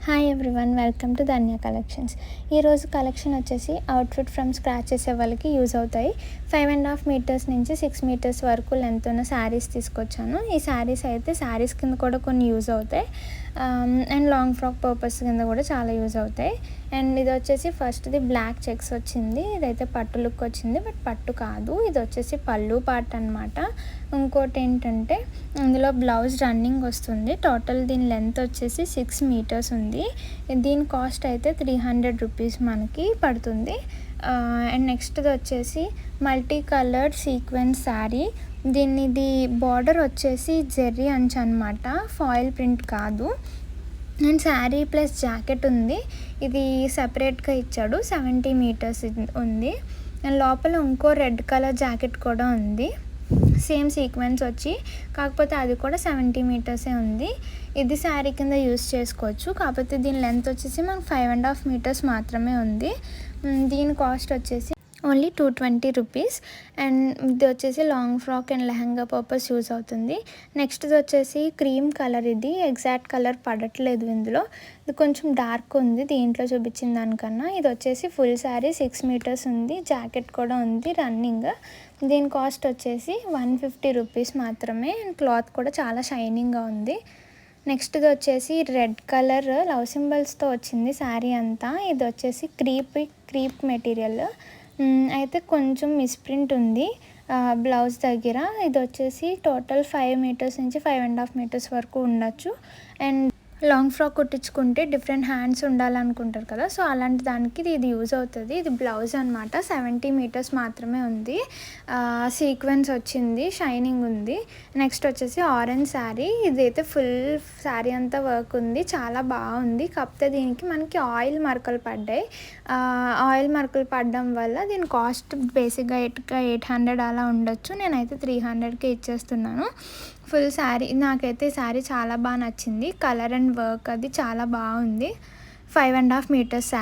Hi everyone, welcome to Dhanya collections. ఈరోజు collection వచ్చేసి outfit from scratch చేసే వాళ్ళకి యూజ్ అవుతాయి. 5.5 మీటర్స్ నుంచి 6 మీటర్స్ వరకు లెంత్ ఉన్న శారీస్ తీసుకొచ్చాను. ఈ శారీస్ అయితే శారీస్ కింద కూడా కొన్ని యూజ్ అవుతాయి అండ్ లాంగ్ ఫ్రాక్ పర్పస్ కింద కూడా చాలా యూజ్ అవుతాయి. అండ్ ఇది వచ్చేసి ఫస్ట్ది బ్లాక్ చెక్స్ వచ్చింది. ఇదైతే పట్టు లుక్ వచ్చింది, బట్ పట్టు కాదు, ఇది వచ్చేసి పళ్ళు పార్ట్ అనమాట. ఇంకోటి ఏంటంటే ఇందులో బ్లౌజ్ రన్నింగ్ వస్తుంది. టోటల్ దీని లెంత్ వచ్చేసి 6 మీటర్స్ ఉంది. దీని కాస్ట్ అయితే 300 రూపీస్ మనకి పడుతుంది. అండ్ నెక్స్ట్ది వచ్చేసి మల్టీ కలర్డ్ సీక్వెన్స్ శారీ. దీనిది బార్డర్ వచ్చేసి జెర్రీ అంచు అనమాట, ఫాయిల్ ప్రింట్ కాదు. అండ్ శారీ ప్లస్ జాకెట్ ఉంది. ఇది సపరేట్గా ఇచ్చాడు. 70 మీటర్స్ ఉంది. అండ్ లోపల ఇంకో రెడ్ కలర్ జాకెట్ కూడా ఉంది, సేమ్ సీక్వెన్స్ వచ్చి, కాకపోతే అది కూడా 70 మీటర్సే ఉంది. ఇది శారీ కింద యూస్ చేసుకోవచ్చు. కాకపోతే దీని లెంత్ వచ్చేసి మనకు 5.5 మీటర్స్ మాత్రమే ఉంది. దీని కాస్ట్ వచ్చేసి ఓన్లీ 220 రూపీస్. అండ్ ఇది వచ్చేసి long frock and lehenga purpose use అవుతుంది. నెక్స్ట్ది వచ్చేసి క్రీమ్ కలర్. ఇది ఎగ్జాక్ట్ కలర్ పడట్లేదు ఇందులో, ఇది కొంచెం డార్క్ ఉంది దీంట్లో చూపించిన దానికన్నా. ఇది వచ్చేసి ఫుల్ శారీ 6 మీటర్స్ ఉంది, జాకెట్ కూడా ఉంది రన్నింగ్. దీని కాస్ట్ వచ్చేసి 150 రూపీస్ మాత్రమే. అండ్ క్లాత్ కూడా చాలా షైనింగ్గా ఉంది. నెక్స్ట్ది వచ్చేసి రెడ్ కలర్ లవ్ సింబల్స్తో వచ్చింది శారీ అంతా. ఇది వచ్చేసి క్రీప్ మెటీరియల్ అయితే కొంచెం మిస్ప్రింట్ ఉంది బ్లౌజ్ దగ్గర. ఇది వచ్చేసి టోటల్ 5 మీటర్స్ నుంచి 5.5 మీటర్స్ వరకు ఉండొచ్చు. అండ్ లాంగ్ ఫ్రాక్ కుట్టించుకుంటే డిఫరెంట్ హ్యాండ్స్ ఉండాలనుకుంటారు కదా, సో అలాంటి దానికి ఇది యూజ్ అవుతుంది. ఇది బ్లౌజ్ అనమాట. 70 మీటర్స్ మాత్రమే ఉంది. సీక్వెన్స్ వచ్చింది, షైనింగ్ ఉంది. నెక్స్ట్ వచ్చేసి ఆరెంజ్ శారీ. ఇదైతే ఫుల్ శారీ అంతా వర్క్ ఉంది, చాలా బాగుంది. కాకపోతే దీనికి మనకి ఆయిల్ మరకలు పడ్డాయి. ఆయిల్ మరకలు పడడం వల్ల దీని కాస్ట్ బేసిక్గా 800 అలా ఉండొచ్చు. నేనైతే 300కే ఇచ్చేస్తున్నాను. ఫుల్ శారీ నాకైతే ఈ శారీ చాలా బాగా నచ్చింది. కలర్ అండ్ వర్క్ అది చాలా బాగుంది. 5.5 మీటర్స్ శారీ.